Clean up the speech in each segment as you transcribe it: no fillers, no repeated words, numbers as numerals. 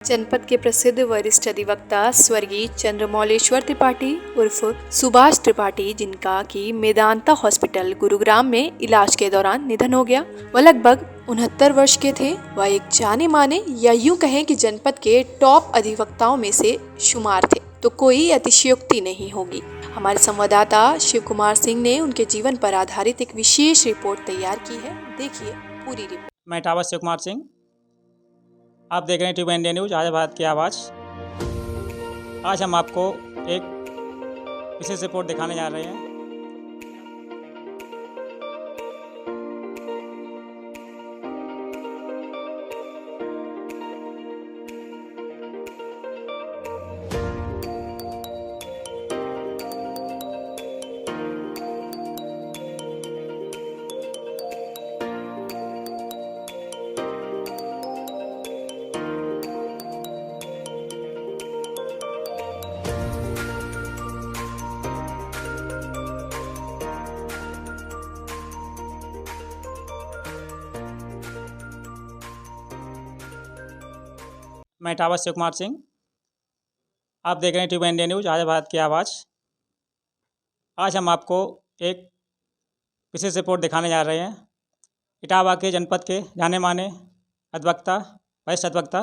जनपद के प्रसिद्ध वरिष्ठ अधिवक्ता स्वर्गीय चंद्रमौलेश्वर त्रिपाठी उर्फ सुभाष त्रिपाठी, जिनका की मेदांता हॉस्पिटल गुरुग्राम में इलाज के दौरान निधन हो गया। वह लगभग 69 वर्ष के थे। वह एक जाने माने या यूं कहें कि जनपद के टॉप अधिवक्ताओं में से शुमार थे, तो कोई अतिशयोक्ति नहीं होगी। हमारे संवाददाता शिव कुमार सिंह ने उनके जीवन पर आधारित एक विशेष रिपोर्ट तैयार की है। देखिए पूरी रिपोर्ट। मैं टावर शिव कुमार सिंह, आप देख रहे हैं ट्यूब इंडिया न्यूज़, आज भारत की आवाज़। आज हम आपको एक विशेष रिपोर्ट दिखाने जा रहे हैं। मैं टावर शिव कुमार सिंह, आप देख रहे हैं ट्यूब इंडिया न्यूज़, आज भारत की आवाज़। आज हम आपको एक विशेष रिपोर्ट दिखाने जा रहे हैं। इटावा के जनपद के जाने माने अधिवक्ता, वरिष्ठ अधिवक्ता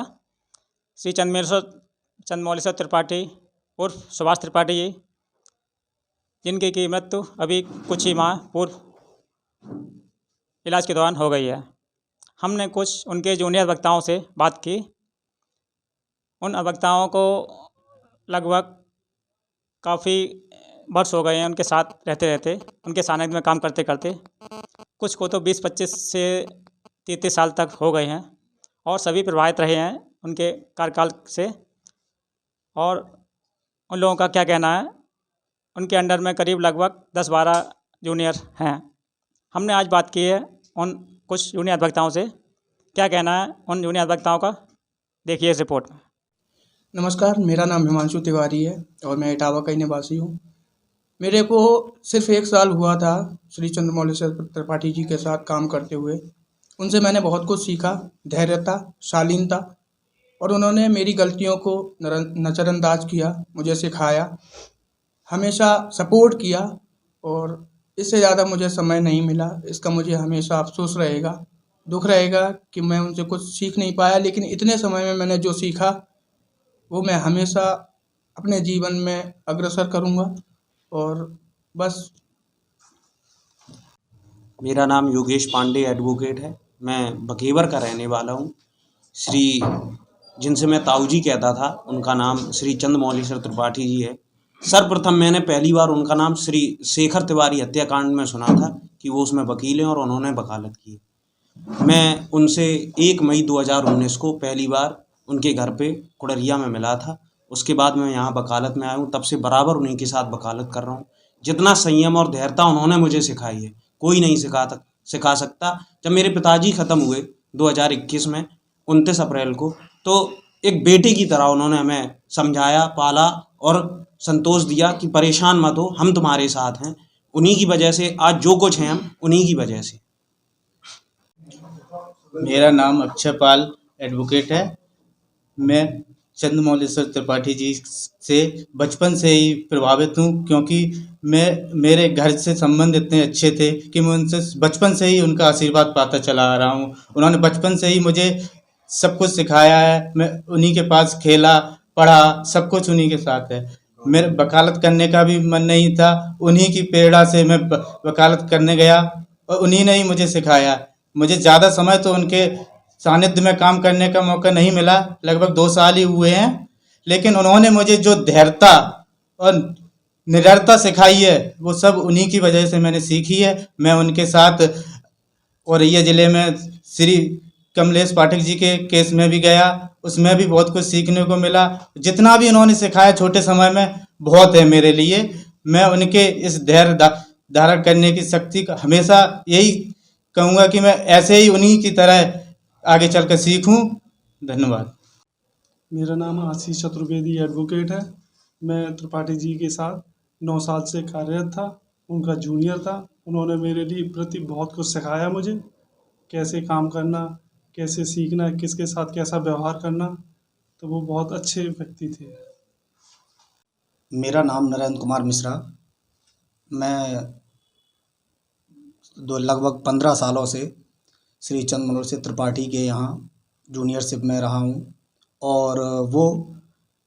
श्री चंद्रमौलेश्वर त्रिपाठी उर्फ सुभाष त्रिपाठी जी, जिनकी की मृत्यु अभी कुछ ही माह पूर्व इलाज के दौरान हो गई है। हमने कुछ उनके जूनियर अधिवक्ताओं से बात की। उन अधिवक्ताओं को लगभग काफ़ी वर्ष हो गए हैं उनके साथ रहते रहते, उनके सानिध्य में काम करते करते। कुछ को तो 20-25 से 33 साल तक हो गए हैं और सभी प्रभावित रहे हैं उनके कार्यकाल से। और उन लोगों का क्या कहना है, उनके अंडर में करीब लगभग 10-12 जूनियर हैं। हमने आज बात की है उन कुछ जूनियर अधिवक्ताओं से। क्या कहना है उन जूनियर अधिवक्ताओं का, देखिए इस रिपोर्ट में। नमस्कार, मेरा नाम हिमांशु तिवारी है और मैं इटावा का ही निवासी हूँ। मेरे को सिर्फ 1 साल हुआ था श्री चंद्रमौलेश्वर त्रिपाठी जी के साथ काम करते हुए। उनसे मैंने बहुत कुछ सीखा, धैर्यता, शालीनता, और उन्होंने मेरी गलतियों को नज़रअंदाज किया, मुझे सिखाया, हमेशा सपोर्ट किया। और इससे ज़्यादा मुझे समय नहीं मिला, इसका मुझे हमेशा अफसोस रहेगा, दुख रहेगा कि मैं उनसे कुछ सीख नहीं पाया। लेकिन इतने समय में मैंने जो सीखा वो मैं हमेशा अपने जीवन में अग्रसर करूँगा। और बस। मेरा नाम योगेश पांडे एडवोकेट है। मैं बकेवर का रहने वाला हूँ। श्री जिनसे मैं ताऊ जी कहता था, उनका नाम श्री चंद्रमौलेश्वर त्रिपाठी जी है। सर्वप्रथम मैंने पहली बार उनका नाम श्री शेखर तिवारी हत्याकांड में सुना था कि वो उसमें वकील हैं और उन्होंने वकालत की। मैं उनसे 1 मई 2019 को पहली बार उनके घर पे कुड़रिया में मिला था। उसके बाद मैं यहाँ वकालत में आया हूँ, तब से बराबर उन्हीं के साथ वकालत कर रहा हूँ। जितना संयम और धैर्यता उन्होंने मुझे सिखाई है, कोई नहीं सिखा सकता। जब मेरे पिताजी ख़त्म हुए 2021 में 29 अप्रैल को, तो एक बेटे की तरह उन्होंने हमें समझाया, पाला और संतोष दिया कि परेशान मत हो, हम तुम्हारे साथ हैं। उन्हीं की वजह से आज जो कुछ हैं हम, उन्हीं की वजह से। मेरा नाम अक्षय पाल एडवोकेट है। मैं चंद्रमौलेश्वर त्रिपाठी जी से बचपन से ही प्रभावित हूँ, क्योंकि मेरे घर से संबंध इतने अच्छे थे कि मैं उनसे बचपन से ही उनका आशीर्वाद पाता चला आ रहा हूँ। उन्होंने बचपन से ही मुझे सब कुछ सिखाया है। मैं उन्हीं के पास खेला, पढ़ा, सब कुछ उन्हीं के साथ है। मेरे वकालत करने का भी मन नहीं था, उन्हीं की प्रेरणा से मैं वकालत करने गया और उन्हीं ने ही मुझे सिखाया। मुझे ज़्यादा समय तो उनके सानिध्य में काम करने का मौका नहीं मिला, लगभग 2 साल ही हुए हैं। लेकिन उन्होंने मुझे जो धैर्यता और निडरता सिखाई है, वो सब उन्हीं की वजह से मैंने सीखी है। मैं उनके साथ औरैया ज़िले में श्री कमलेश पाठक जी के केस में भी गया, उसमें भी बहुत कुछ सीखने को मिला। जितना भी उन्होंने सिखाया छोटे समय में, बहुत है मेरे लिए। मैं उनके इस धैर्य धारण करने की शक्ति का हमेशा यही कहूँगा कि मैं ऐसे ही उन्हीं की तरह आगे चलकर सीखूं। धन्यवाद। मेरा नाम आशीष चतुर्वेदी एडवोकेट है। मैं त्रिपाठी जी के साथ 9 साल से कार्यरत था, उनका जूनियर था। उन्होंने मेरे लिए प्रति बहुत कुछ सिखाया मुझे, कैसे काम करना, कैसे सीखना, किसके साथ कैसा व्यवहार करना। तो वो बहुत अच्छे व्यक्ति थे। मेरा नाम नरेंद्र कुमार मिश्रा। मैं लगभग 15 सालों से श्री चंद्रमौलेश्वर त्रिपाठी के यहाँ जूनियरशिप में रहा हूँ और वो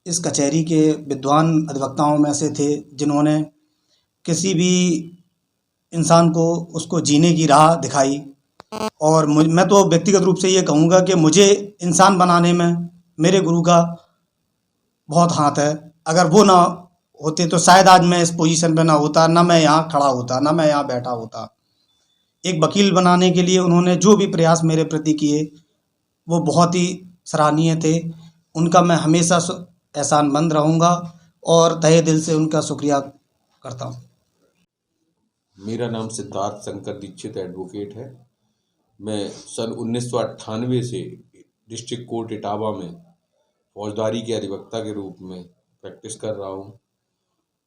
इस कचहरी के विद्वान अधिवक्ताओं में से थे जिन्होंने किसी भी इंसान को उसको जीने की राह दिखाई। और मैं तो व्यक्तिगत रूप से ये कहूँगा कि मुझे इंसान बनाने में मेरे गुरु का बहुत हाथ है। अगर वो ना होते तो शायद आज मैं इस पोजीशन पे ना होता, ना मैं यहाँ खड़ा होता, ना मैं यहाँ बैठा होता। एक वकील बनाने के लिए उन्होंने जो भी प्रयास मेरे प्रति किए वो बहुत ही सराहनीय थे। उनका मैं हमेशा एहसानमंद रहूँगा और तहे दिल से उनका शुक्रिया करता हूँ। मेरा नाम सिद्धार्थ शंकर दीक्षित एडवोकेट है। मैं सन 1998 से डिस्ट्रिक्ट कोर्ट इटावा में फौजदारी के अधिवक्ता के रूप में प्रैक्टिस कर रहा हूँ।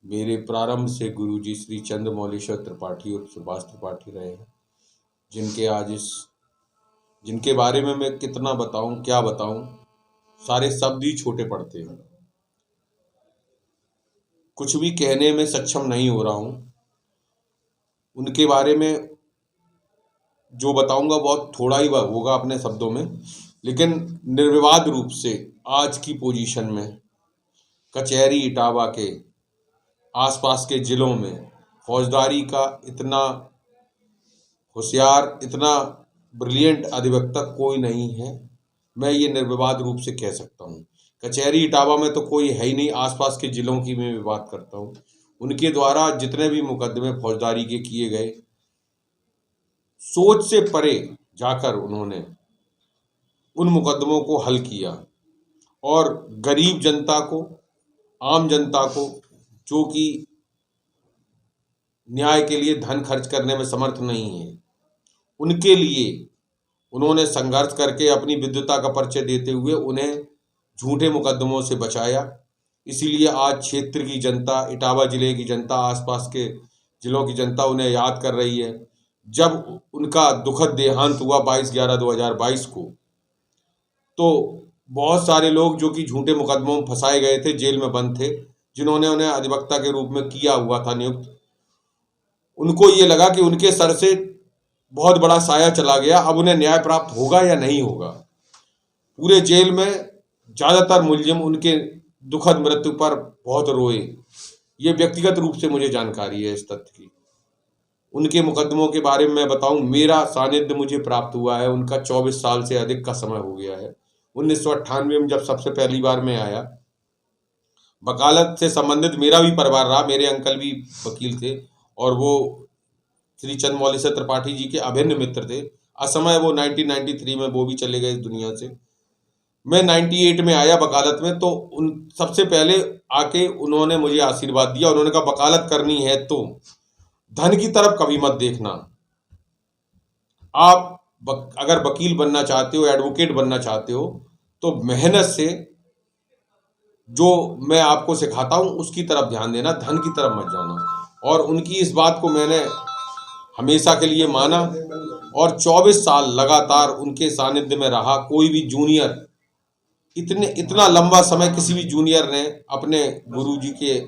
मेरे प्रारंभ से गुरुजी श्री चंद्रमौलेश्वर त्रिपाठी और सुभाष त्रिपाठी रहे हैं, जिनके बारे में मैं कितना बताऊं, क्या बताऊं, सारे शब्द ही छोटे पड़ते हैं। कुछ भी कहने में सक्षम नहीं हो रहा हूं। उनके बारे में जो बताऊंगा बहुत थोड़ा ही होगा अपने शब्दों में, लेकिन निर्विवाद रूप से आज की पोजीशन में कचहरी इटावा के आसपास के ज़िलों में फौजदारी का इतना होशियार, इतना ब्रिलियंट अधिवक्ता कोई नहीं है। मैं ये निर्विवाद रूप से कह सकता हूँ। कचहरी इटावा में तो कोई है ही नहीं, आसपास के ज़िलों की मैं भी बात करता हूँ। उनके द्वारा जितने भी मुकदमे फौजदारी के किए गए, सोच से परे जाकर उन्होंने उन मुकदमों को हल किया और गरीब जनता को, आम जनता को, जो कि न्याय के लिए धन खर्च करने में समर्थ नहीं है, उनके लिए उन्होंने संघर्ष करके अपनी विद्वता का परिचय देते हुए उन्हें झूठे मुकदमों से बचाया। इसीलिए आज क्षेत्र की जनता, इटावा ज़िले की जनता, आसपास के ज़िलों की जनता उन्हें याद कर रही है। जब उनका दुखद देहांत हुआ 22/11/2022 को, तो बहुत सारे लोग जो कि झूठे मुकदमों में फंसाए गए थे, जेल में बंद थे, जिन्होंने उन्हें अधिवक्ता के रूप में किया हुआ था नियुक्त, उनको ये लगा कि उनके सर से बहुत बड़ा साया चला गया, अब उन्हें न्याय प्राप्त होगा या नहीं होगा। पूरे जेल में ज़्यादातर मुलजिम उनके दुखद मृत्यु पर बहुत रोए। ये व्यक्तिगत रूप से मुझे जानकारी है इस तथ्य की। उनके मुकदमों के बारे में मैं बताऊं, मेरा सानिध्य मुझे प्राप्त हुआ है, उनका 24 साल से अधिक का समय हो गया है। 1998 में जब सबसे पहली बार मैं आया, वकालत से संबंधित मेरा भी परिवार रहा, मेरे अंकल भी वकील थे और वो श्री चंद्रमौलेश्वर त्रिपाठी जी के अभिन्न मित्र थे। असमय वो 1993 में वो भी चले गए इस दुनिया से। मैं 98 में आया वकालत में, तो उन सबसे पहले आके उन्होंने मुझे आशीर्वाद दिया। उन्होंने कहा वकालत करनी है तो धन की तरफ कभी मत देखना। आप अगर वकील बनना चाहते हो, एडवोकेट बनना चाहते हो, तो मेहनत से जो मैं आपको सिखाता हूँ उसकी तरफ ध्यान देना, धन की तरफ मत जाना। और उनकी इस बात को मैंने हमेशा के लिए माना और 24 साल लगातार उनके सानिध्य में रहा। कोई भी जूनियर, इतना लंबा समय किसी भी जूनियर ने अपने गुरुजी के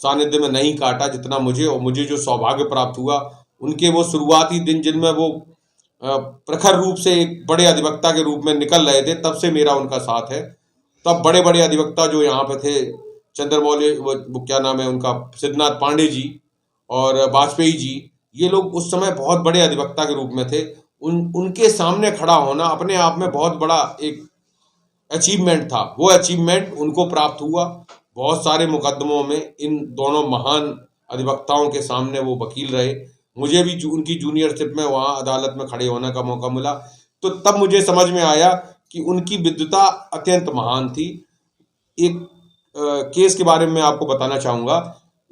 सानिध्य में नहीं काटा जितना मुझे। और मुझे जो सौभाग्य प्राप्त हुआ, उनके वो शुरुआती दिन जिनमें वो प्रखर रूप से एक बड़े अधिवक्ता के रूप में निकल रहे थे, तब से मेरा उनका साथ है। तब बड़े बड़े अधिवक्ता जो यहाँ पे थे, चंद्रमौली, वो क्या नाम है उनका, सिद्धनाथ पांडे जी और वाजपेयी जी, ये लोग उस समय बहुत बड़े अधिवक्ता के रूप में थे। उनके सामने खड़ा होना अपने आप में बहुत बड़ा एक अचीवमेंट था। वो अचीवमेंट उनको प्राप्त हुआ। बहुत सारे मुकदमों में इन दोनों महान अधिवक्ताओं के सामने वो वकील रहे। मुझे भी उनकी जूनियरशिप में वहाँ अदालत में खड़े होने का मौका मिला, तो तब मुझे समझ में आया कि उनकी विद्वता अत्यंत महान थी। एक केस के बारे में मैं आपको बताना चाहूँगा।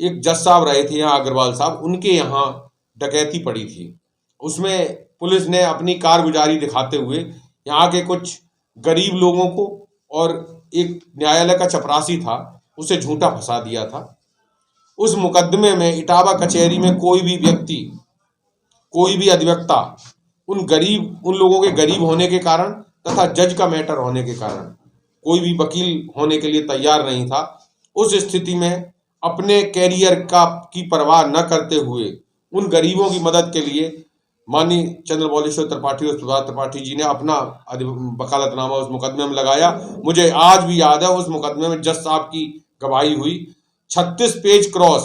एक जज साहब रहे थे यहाँ, अग्रवाल साहब, उनके यहाँ डकैती पड़ी थी। उसमें पुलिस ने अपनी कारगुजारी दिखाते हुए यहाँ के कुछ गरीब लोगों को और एक न्यायालय का चपरासी था, उसे झूठा फंसा दिया था। उस मुकदमे में इटावा कचहरी में कोई भी व्यक्ति, कोई भी अधिवक्ता उन लोगों के गरीब होने के कारण तथा जज का मैटर होने के कारण कोई भी वकील होने के लिए तैयार नहीं था। उस स्थिति में अपने कैरियर की परवाह न करते हुए उन गरीबों की मदद के लिए माननीय चंद्रमौलेश्वर त्रिपाठी और सुभाष त्रिपाठी जी ने अपना वकालतनामा उस मुकदमे में लगाया। मुझे आज भी याद है उस मुकदमे में जज साहब की गवाही हुई, 36 पेज क्रॉस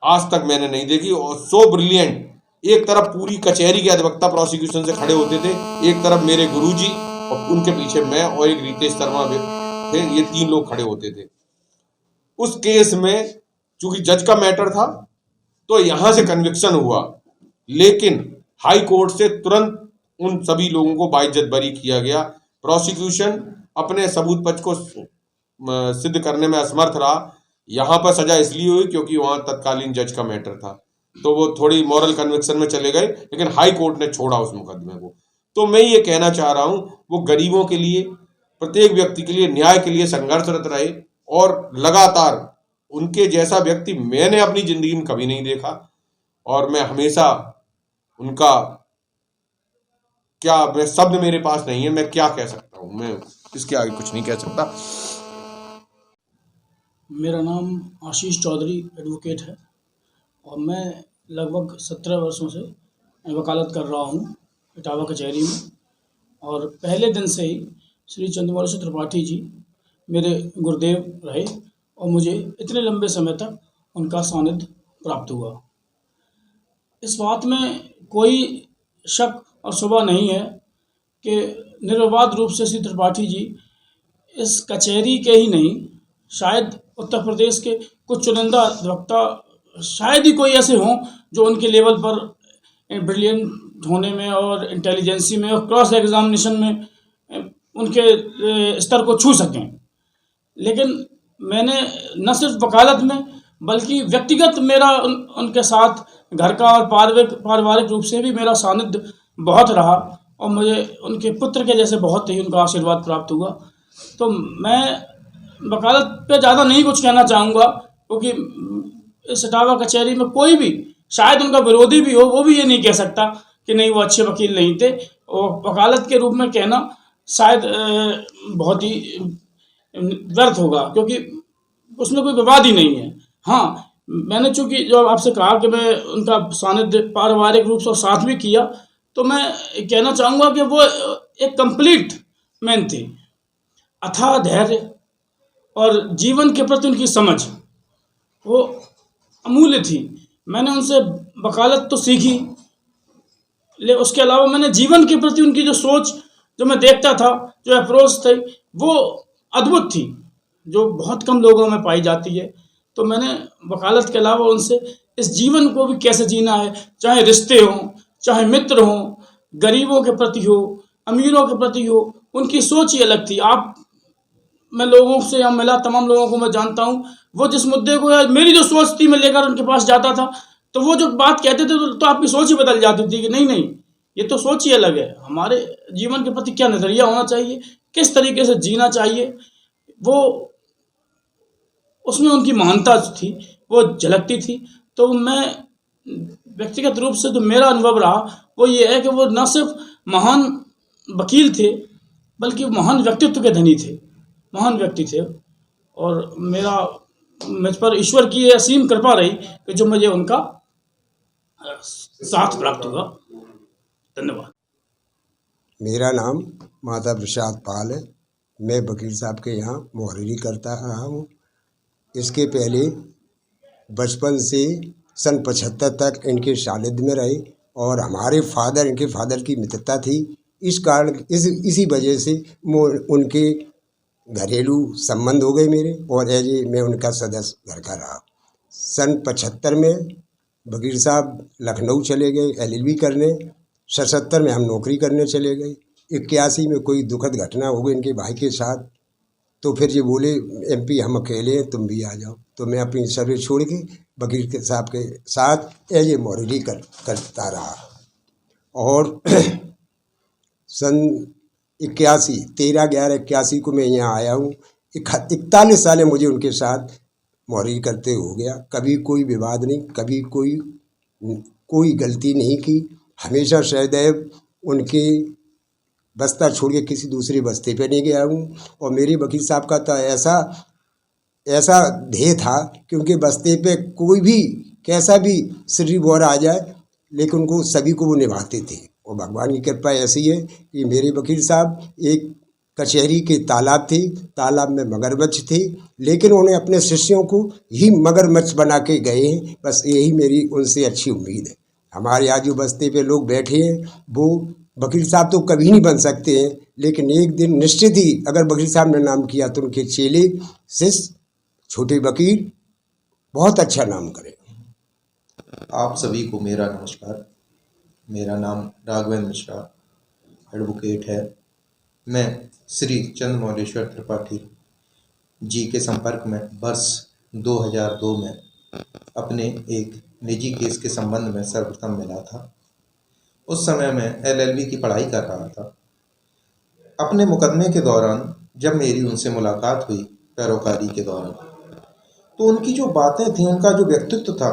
आज तक मैंने नहीं देखी, और सो ब्रिलियंट। एक तरफ पूरी कचहरी के अधिवक्ता प्रोसिक्यूशन से खड़े होते थे, एक तरफ मेरे गुरुजी और उनके पीछे मैं और एक रितेश शर्मा थे, ये 3 लोग खड़े होते थे। उस केस में चूंकि जज का मैटर था तो यहां से कन्विक्शन हुआ, लेकिन हाई कोर्ट से तुरंत उन सभी लोगों को बाइज्जत बरी किया गया। प्रोसिक्यूशन अपने सबूत पक्ष को सिद्ध करने में असमर्थ रहा। यहाँ पर सजा इसलिए हुई क्योंकि वहां तत्कालीन जज का मैटर था, तो वो थोड़ी मॉरल कन्विक्शन में चले गए, लेकिन हाई कोर्ट ने छोड़ा उस मुकदमे को। तो मैं ये कहना चाह रहा हूं, वो गरीबों के लिए, प्रत्येक व्यक्ति के लिए न्याय के लिए संघर्षरत रहे, और लगातार उनके जैसा व्यक्ति मैंने अपनी जिंदगी में कभी नहीं देखा, और मैं हमेशा उनका, क्या मैं शब्द मेरे पास नहीं है, मैं क्या कह सकता हूं, मैं इसके आगे कुछ नहीं कह सकता। मेरा नाम आशीष चौधरी एडवोकेट है और मैं लगभग 17 वर्षों से वकालत कर रहा हूँ इटावा कचहरी में। और पहले दिन से ही श्री चंद्रमौलेश्वर त्रिपाठी जी मेरे गुरुदेव रहे और मुझे इतने लंबे समय तक उनका सानिध्य प्राप्त हुआ। इस बात में कोई शक और शुबा नहीं है कि निर्विवाद रूप से श्री त्रिपाठी जी इस कचहरी के ही नहीं, शायद उत्तर प्रदेश के कुछ चुनिंदा अधिवक्ता शायद ही कोई ऐसे हों जो उनके लेवल पर ब्रिलियंट होने में और इंटेलिजेंसी में और क्रॉस एग्जामिनेशन में उनके स्तर को छू सकें। लेकिन मैंने न सिर्फ वकालत में बल्कि व्यक्तिगत मेरा उनके साथ घर का और पारिवारिक रूप से भी मेरा सानिध्य बहुत रहा और मुझे उनके पुत्र के जैसे बहुत ही उनका आशीर्वाद प्राप्त हुआ। तो मैं वकालत पे ज़्यादा नहीं कुछ कहना चाहूँगा, क्योंकि इस इटावा कचहरी में कोई भी, शायद उनका विरोधी भी हो, वो भी ये नहीं कह सकता कि नहीं वो अच्छे वकील नहीं थे। और वकालत के रूप में कहना शायद बहुत ही व्यर्थ होगा, क्योंकि उसमें कोई विवाद ही नहीं है। हाँ, मैंने चूँकि जो आपसे कहा कि मैं उनका सानिध्य पारिवारिक रूप से साथ भी किया, तो मैं कहना चाहूँगा कि वो एक कंप्लीट मैन थे। अथाह धैर्य और जीवन के प्रति उनकी समझ वो अमूल्य थी। मैंने उनसे वकालत तो सीखी, लेकिन उसके अलावा मैंने जीवन के प्रति उनकी जो सोच, जो मैं देखता था, जो अप्रोच थी, वो अद्भुत थी, जो बहुत कम लोगों में पाई जाती है। तो मैंने वकालत के अलावा उनसे इस जीवन को भी कैसे जीना है, चाहे रिश्ते हों, चाहे मित्र हों, गरीबों के प्रति हो, अमीरों के प्रति हो, उनकी सोच ही अलग थी। मैं लोगों से यहाँ मिला, तमाम लोगों को मैं जानता हूँ, वो जिस मुद्दे को, मेरी जो सोच थी, मैं लेकर उनके पास जाता था, तो वो जो बात कहते थे तो आपकी सोच ही बदल जाती थी कि नहीं, ये तो सोच ही अलग है। हमारे जीवन के प्रति क्या नज़रिया होना चाहिए, किस तरीके से जीना चाहिए, वो उसमें उनकी महानता थी, वो झलकती थी। तो मैं व्यक्तिगत रूप से जो मेरा अनुभव रहा वो ये है कि वो न सिर्फ महान वकील थे, बल्कि महान व्यक्तित्व के धनी थे, महान व्यक्ति थे। और मुझ पर ईश्वर की असीम कृपा रही कि जो मुझे उनका साथ प्राप्त हुआ। धन्यवाद। मेरा नाम माता प्रसाद पाल है। मैं वकील साहब के यहाँ मुहर्रिरी करता रहा हूँ। इसके पहले बचपन से सन 75 तक इनके सानिध्य में रहे और हमारे फादर, इनके फादर की मित्रता थी। इस कारण इसी वजह से उनके घरेलू संबंध हो गए मेरे, और एज मैं उनका सदस्य घर का रहा। सन 75 में वकील साहब लखनऊ चले गए LLB करने। 77 में हम नौकरी करने चले गए। 81 में कोई दुखद घटना हो गई इनके भाई के साथ, तो फिर ये बोले MP हम अकेले हैं, तुम भी आ जाओ। तो मैं अपनी सर्विस छोड़ के वकील के साहब के साथ एज ए मुहर्रिरी करता रहा। और सन 13/11/81 को मैं यहाँ आया हूँ। 41 साल मुझे उनके साथ मुहर्रिरी करते हो गया। कभी कोई विवाद नहीं, कभी कोई गलती नहीं की। हमेशा सदैव उनके बस्ता छोड़ के किसी दूसरे बस्ते पे नहीं गया हूँ। और मेरे वकील साहब का तो ऐसा ध्येय था कि उनके बस्ते पे कोई भी कैसा भी सिरी वॉर आ जाए, लेकिन उनको सभी को वो निभाते थे। और भगवान की कृपा ऐसी है कि मेरे वकील साहब एक कचहरी के तालाब थे, तालाब में मगरमच्छ थे, लेकिन उन्होंने अपने शिष्यों को ही मगरमच्छ बना के गए हैं। बस यही मेरी उनसे अच्छी उम्मीद है। हमारे यहाँ जो बस्ते पे लोग बैठे हैं वो वकील साहब तो कभी नहीं बन सकते हैं, लेकिन एक दिन निश्चित ही अगर वकील साहब ने नाम किया तो उनके चेले शिष्य छोटे वकील बहुत अच्छा नाम करें। आप सभी को मेरा नमस्कार। मेरा नाम राघवेंद्र मिश्रा एडवोकेट है। मैं श्री चंद्रमौलेश्वर त्रिपाठी जी के संपर्क में वर्ष 2002 में अपने एक निजी केस के संबंध में सर्वप्रथम मिला था। उस समय मैं LLB की पढ़ाई कर रहा था। अपने मुकदमे के दौरान जब मेरी उनसे मुलाकात हुई पैरोकारी के दौरान, तो उनकी जो बातें थी, उनका जो व्यक्तित्व था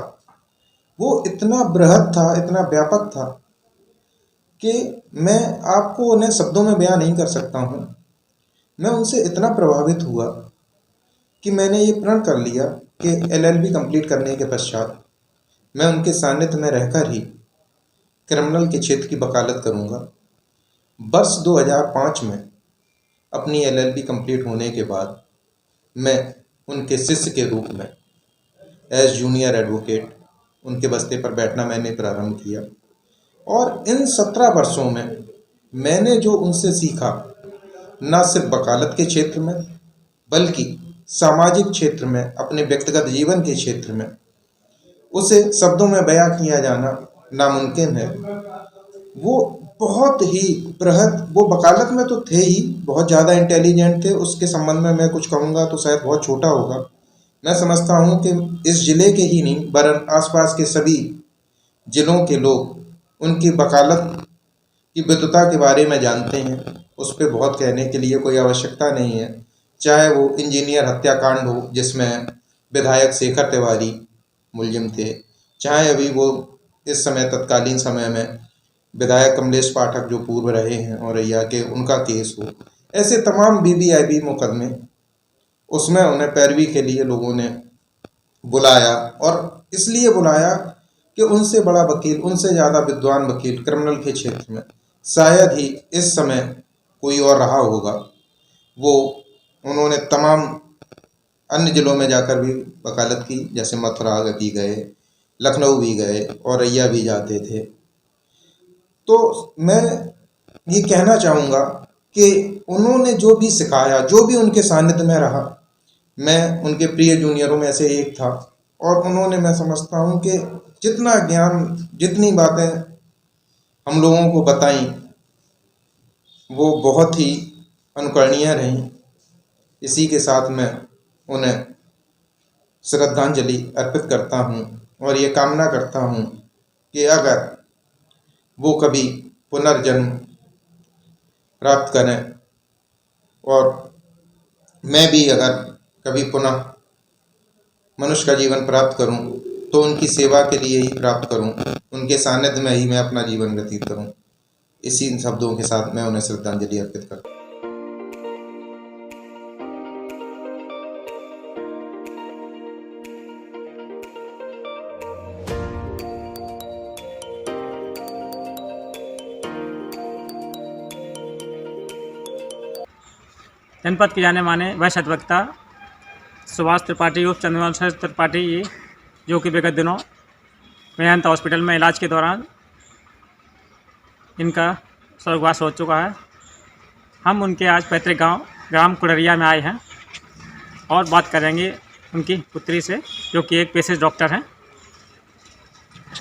वो इतना बृहद था, इतना व्यापक था कि मैं आपको उन्हें शब्दों में बयां नहीं कर सकता हूँ। मैं उनसे इतना प्रभावित हुआ कि मैंने ये प्रण कर लिया कि LLB कंप्लीट करने के पश्चात मैं उनके सानिध्य में रहकर ही क्रिमिनल के क्षेत्र की वकालत करूँगा। वर्ष 2005 में अपनी LLB कंप्लीट होने के बाद मैं उनके शिष्य के रूप में एज जूनियर एडवोकेट उनके बस्ते पर बैठना मैंने प्रारंभ किया। और इन 17 वर्षों में मैंने जो उनसे सीखा, न सिर्फ वकालत के क्षेत्र में बल्कि सामाजिक क्षेत्र में, अपने व्यक्तिगत जीवन के क्षेत्र में, उसे शब्दों में बयां किया जाना नामुमकिन है। वो बहुत ही बृहद, वो वकालत में तो थे ही, बहुत ज़्यादा इंटेलिजेंट थे। उसके संबंध में मैं कुछ कहूँगा तो शायद बहुत छोटा होगा। मैं समझता हूँ कि इस ज़िले के ही नहीं वरन आसपास के सभी ज़िलों के लोग उनकी वकालत की विद्वता के बारे में जानते हैं। उस पर बहुत कहने के लिए कोई आवश्यकता नहीं है। चाहे वो इंजीनियर हत्याकांड हो जिसमें विधायक शेखर तिवारी मुलजिम थे, चाहे अभी वो इस समय तत्कालीन समय में विधायक कमलेश पाठक जो पूर्व रहे हैं औरैया के, उनका केस हो, ऐसे तमाम BBIB मुकदमे, उसमें उन्हें पैरवी के लिए लोगों ने बुलाया। और इसलिए बुलाया कि उनसे बड़ा वकील, उनसे ज़्यादा विद्वान वकील क्रिमिनल के क्षेत्र में शायद ही इस समय कोई और रहा होगा। वो उन्होंने तमाम अन्य ज़िलों में जाकर भी वकालत की, जैसे मथुरा भी गए, लखनऊ भी गए, औरैया भी जाते थे। तो मैं ये कहना चाहूँगा कि उन्होंने जो भी सिखाया, जो भी उनके सानिध्य में रहा, मैं उनके प्रिय जूनियरों में से एक था। और उन्होंने, मैं समझता हूँ कि जितना ज्ञान, जितनी बातें हम लोगों को बताई, वो बहुत ही अनुकरणीय रहीं। इसी के साथ मैं उन्हें श्रद्धांजलि अर्पित करता हूँ और ये कामना करता हूँ कि अगर वो कभी पुनर्जन्म प्राप्त करें और मैं भी अगर कभी पुनः मनुष्य का जीवन प्राप्त करूं, तो उनकी सेवा के लिए ही प्राप्त करूं, उनके सानिध्य में ही मैं अपना जीवन व्यतीत करूं। इसी शब्दों के साथ मैं उन्हें श्रद्धांजलि अर्पित करता हूं। जनपद के जाने माने वैश्य अधिवक्ता सुभाष त्रिपाठी उर्फ चंद्रमौलेश्वर त्रिपाठी जी, जो कि विगत दिनों मेदांता हॉस्पिटल में इलाज के दौरान इनका स्वर्गवास हो चुका है। हम उनके आज पैतृक गांव ग्राम कुड़रिया में आए हैं और बात करेंगे उनकी पुत्री से, जो कि एक पेशे डॉक्टर हैं।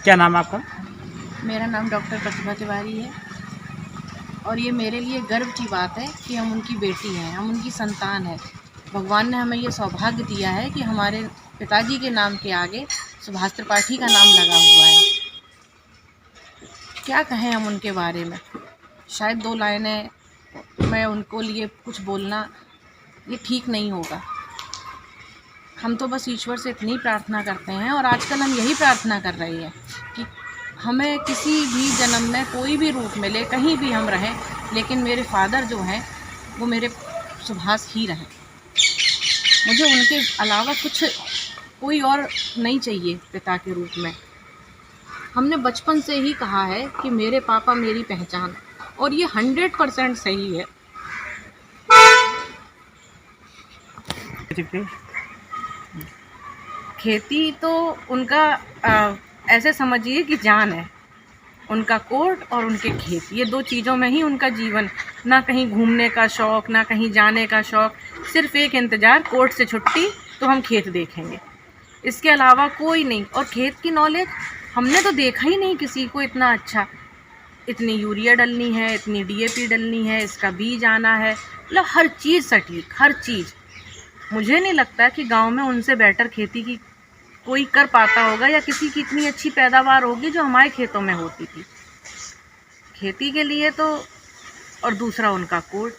क्या नाम है आपका? मेरा नाम डॉक्टर प्रतिभा तिवारी है और ये मेरे लिए गर्व की बात है कि हम उनकी बेटी हैं, हम उनकी संतान हैं। भगवान ने हमें ये सौभाग्य दिया है कि हमारे पिताजी के नाम के आगे सुभाष त्रिपाठी का नाम लगा हुआ है। क्या कहें हम उनके बारे में, शायद 2 लाइनें मैं उनको लिए कुछ बोलना ये ठीक नहीं होगा। हम तो बस ईश्वर से इतनी प्रार्थना करते हैं और आजकल हम यही प्रार्थना कर रहे हैं कि हमें किसी भी जन्म में कोई भी रूप मिले, कहीं भी हम रहें, लेकिन मेरे फादर जो हैं वो मेरे सुभाष ही रहे। मुझे उनके अलावा कोई और नहीं चाहिए पिता के रूप में। हमने बचपन से ही कहा है कि मेरे पापा मेरी पहचान, और ये 100% सही है। खेती तो उनका ऐसे समझिए कि जान है। उनका कोर्ट और उनके खेत, ये 2 चीज़ों में ही उनका जीवन। ना कहीं घूमने का शौक़, ना कहीं जाने का शौक़, सिर्फ़ एक इंतज़ार, कोर्ट से छुट्टी तो हम खेत देखेंगे, इसके अलावा कोई नहीं। और खेत की नॉलेज हमने तो देखा ही नहीं किसी को इतना अच्छा। इतनी यूरिया डलनी है, इतनी DAP डलनी है, इसका बीज आना है, मतलब हर चीज़ सटीक, हर चीज़। मुझे नहीं लगता कि गांव में उनसे बेटर खेती की कोई कर पाता होगा, या किसी की इतनी अच्छी पैदावार होगी जो हमारे खेतों में होती थी खेती के लिए तो। और दूसरा उनका कोर्ट,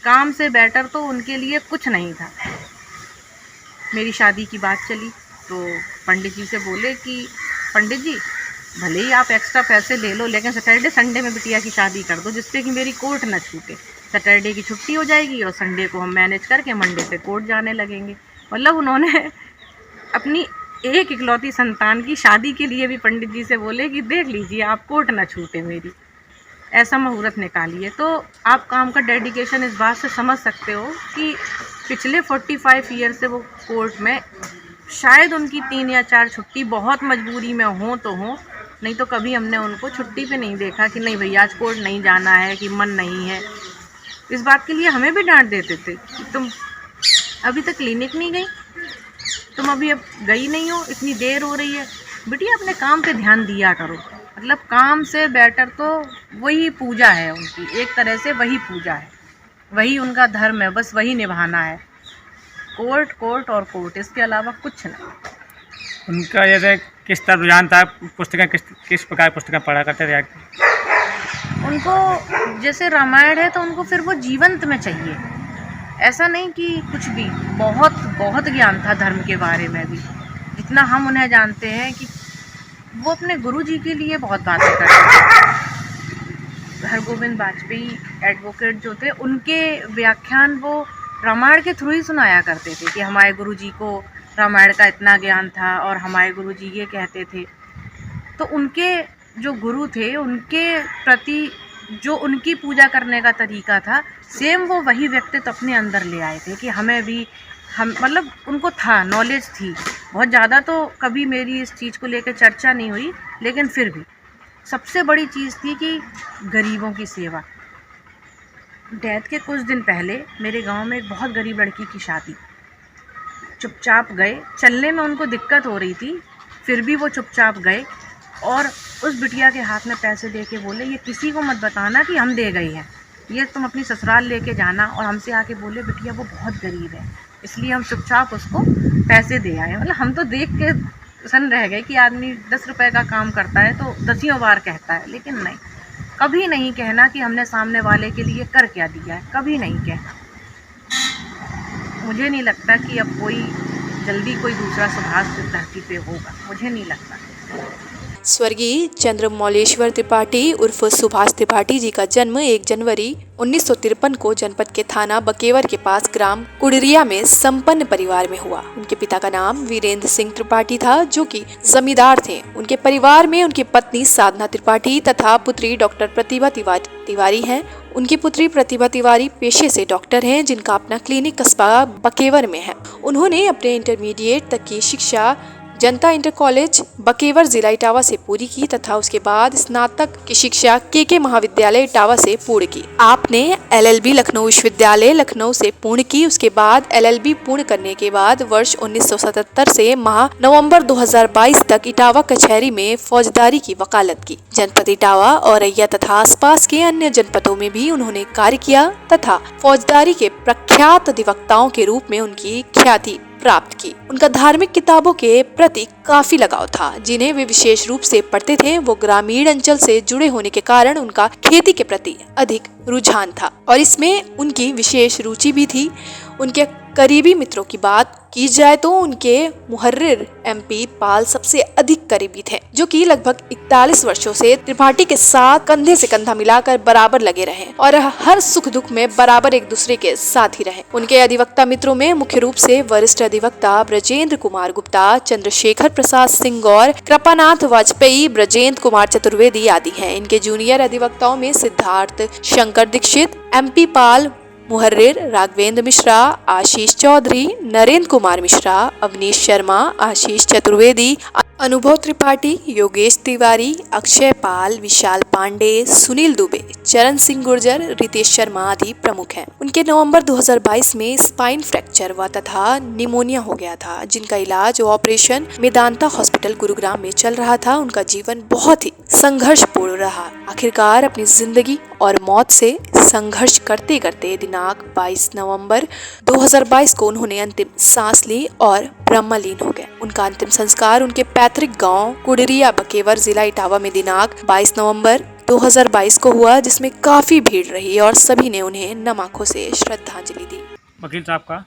काम से बेटर तो उनके लिए कुछ नहीं था। मेरी शादी की बात चली तो पंडित जी से बोले कि पंडित जी, भले ही आप एक्स्ट्रा पैसे ले लो, लेकिन सैटरडे संडे में बिटिया की शादी कर दो, जिससे कि मेरी कोर्ट न छूटे। सैटरडे की छुट्टी हो जाएगी और संडे को हम मैनेज करके मंडे से कोर्ट जाने लगेंगे। मतलब उन्होंने अपनी एक इकलौती संतान की शादी के लिए भी पंडित जी से बोले कि देख लीजिए आप कोर्ट ना छूटे मेरी, ऐसा मुहूर्त निकालिए। तो आप काम का डेडिकेशन इस बात से समझ सकते हो कि पिछले 45 ईयर से वो कोर्ट में, शायद उनकी 3 या 4 छुट्टी बहुत मजबूरी में हो तो हो, नहीं तो कभी हमने उनको छुट्टी पे नहीं देखा कि नहीं भैया आज कोर्ट नहीं जाना है, कि मन नहीं है। इस बात के लिए हमें भी डांट देते थे कि तुम अभी तक क्लिनिक नहीं गई, तुम अभी अब गई नहीं हो, इतनी देर हो रही है। बिटिया अपने काम पे ध्यान दिया करो। मतलब काम से बेटर तो वही पूजा है उनकी, एक तरह से वही पूजा है, वही उनका धर्म है, बस वही निभाना है। कोर्ट कोर्ट और कोर्ट, इसके अलावा कुछ नहीं। उनका जैसे किस तरह रुझान था, पुस्तकें किस प्रकार पुस्तकें पढ़ा करते थे? उनको जैसे रामायण है तो उनको फिर वो जीवंत में चाहिए, ऐसा नहीं कि कुछ भी। बहुत बहुत ज्ञान था धर्म के बारे में भी, जितना हम उन्हें जानते हैं कि वो अपने गुरुजी के लिए बहुत बातें करते थे। हरगोविंद वाजपेयी एडवोकेट जो थे, उनके व्याख्यान वो रामायण के थ्रू ही सुनाया करते थे कि हमारे गुरुजी को रामायण का इतना ज्ञान था और हमारे गुरुजी ये कहते थे। तो उनके जो गुरु थे, उनके प्रति जो उनकी पूजा करने का तरीका था, सेम वो वही व्यक्तित्व अपने अंदर ले आए थे कि हमें भी, हम मतलब उनको था, नॉलेज थी बहुत ज़्यादा। तो कभी मेरी इस चीज़ को लेकर चर्चा नहीं हुई, लेकिन फिर भी सबसे बड़ी चीज़ थी कि गरीबों की सेवा। डेथ के कुछ दिन पहले मेरे गांव में एक बहुत गरीब लड़की की शादी, चुपचाप गए, चलने में उनको दिक्कत हो रही थी, फिर भी वो चुपचाप गए और उस बिटिया के हाथ में पैसे दे के बोले ये किसी को मत बताना कि हम दे गए हैं, ये तुम अपनी ससुराल लेके जाना। और हमसे आके बोले बिटिया वो बहुत गरीब है, इसलिए हम चुपचाप उसको पैसे दे आए। मतलब हम तो देख के सन रह गए कि आदमी 10 रुपए का काम करता है तो 10 बार कहता है, लेकिन नहीं, कभी नहीं कहना कि हमने सामने वाले के लिए कर क्या दिया है, कभी नहीं कहना। मुझे नहीं लगता कि अब जल्दी कोई दूसरा सुभाष इस धरती पे होगा, मुझे नहीं लगता। स्वर्गीय चंद्रमौलेश्वर त्रिपाठी उर्फ सुभाष त्रिपाठी जी का जन्म 1 जनवरी 1953 को जनपद के थाना बकेवर के पास ग्राम कुड़रिया में संपन्न परिवार में हुआ। उनके पिता का नाम वीरेंद्र सिंह त्रिपाठी था, जो कि जमींदार थे। उनके परिवार में उनकी पत्नी साधना त्रिपाठी तथा पुत्री डॉक्टर प्रतिभा तिवारी हैं। उनकी पुत्री प्रतिभा तिवारी पेशे से डॉक्टर हैं, जिनका अपना क्लिनिक कस्बा बकेवर में है। उन्होंने अपने इंटरमीडिएट तक की शिक्षा जनता इंटर कॉलेज बकेवर जिला इटावा से पूरी की तथा उसके बाद स्नातक की शिक्षा के महाविद्यालय इटावा से पूर्ण की। आपने LLB लखनऊ विश्वविद्यालय लखनऊ से पूर्ण की। उसके बाद LLB पूर्ण करने के बाद वर्ष 1977 से माह नवंबर 2022 तक इटावा कचहरी में फौजदारी की वकालत की। जनपद इटावा, औरैया तथा आसपास के अन्य जनपदों में भी उन्होंने कार्य किया तथा फौजदारी के प्रख्यात अधिवक्ताओं के रूप में उनकी ख्याति प्राप्त की। उनका धार्मिक किताबों के प्रति काफी लगाव था, जिन्हें वे विशेष रूप से पढ़ते थे। वो ग्रामीण अंचल से जुड़े होने के कारण उनका खेती के प्रति अधिक रुझान था और इसमें उनकी विशेष रुचि भी थी। उनके करीबी मित्रों की बात की जाए तो उनके मुहर्रिर MP पाल सबसे अधिक करीबी थे, जो कि लगभग 41 वर्षों से त्रिपाठी के साथ कंधे से कंधा मिलाकर बराबर लगे रहे और हर सुख दुख में बराबर एक दूसरे के साथ ही रहे। उनके अधिवक्ता मित्रों में मुख्य रूप से वरिष्ठ अधिवक्ता ब्रजेंद्र कुमार गुप्ता, चंद्रशेखर प्रसाद सिंह और कृपानाथ वाजपेयी, ब्रजेंद्र कुमार चतुर्वेदी आदि हैं। इनके जूनियर अधिवक्ताओं में सिद्धार्थ शंकर दीक्षित, MP पाल, मुहर्रिर राघवेंद्र मिश्रा, आशीष चौधरी, नरेंद्र कुमार मिश्रा, अवनीश शर्मा, आशीष चतुर्वेदी, अनुभव त्रिपाठी, योगेश तिवारी, अक्षय पाल, विशाल पांडे, सुनील दुबे, चरण सिंह गुर्जर, रितेश शर्मा आदि प्रमुख हैं। उनके नवंबर 2022 में स्पाइन फ्रैक्चर हुआ तथा निमोनिया हो गया था, जिनका इलाज ऑपरेशन मेदांता हॉस्पिटल गुरुग्राम में चल रहा था। उनका जीवन बहुत ही संघर्षपूर्ण रहा। आखिरकार अपनी जिंदगी और मौत से संघर्ष करते करते दिनांक 22 नवंबर 2022 को उन्होंने अंतिम सांस ली और ब्रह्मलीन हो गए। उनका अंतिम संस्कार उनके पैतृक गांव कुडरिया बकेवर जिला इटावा में दिनांक 22 नवंबर 2022 को हुआ, जिसमें काफी भीड़ रही और सभी ने उन्हें नम आंखों से श्रद्धांजलि दी। वकील साहब का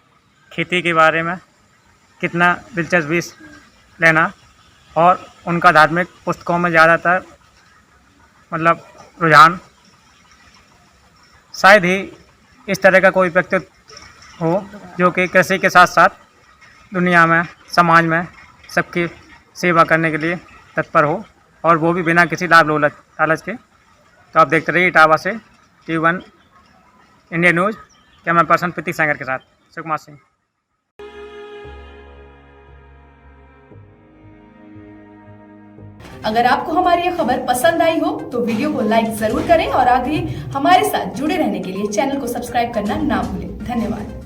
खेती के बारे में कितना दिलचस्पी लेना और उनका धार्मिक पुस्तकों में ज़्यादातर मतलब रुझान, शायद ही इस तरह का कोई व्यक्तित्व हो जो कि कृषि के साथ साथ दुनिया में, समाज में सबकी सेवा करने के लिए तत्पर हो, और वो भी बिना किसी लाभ लालच के। तो आप देखते रहिए इटावा से TV1 India news, camera person Prateek Sagar के साथ सुकुमार सिंह। अगर आपको हमारी ये खबर पसंद आई हो तो वीडियो को लाइक जरूर करें और आगे हमारे साथ जुड़े रहने के लिए चैनल को सब्सक्राइब करना ना भूलें। धन्यवाद।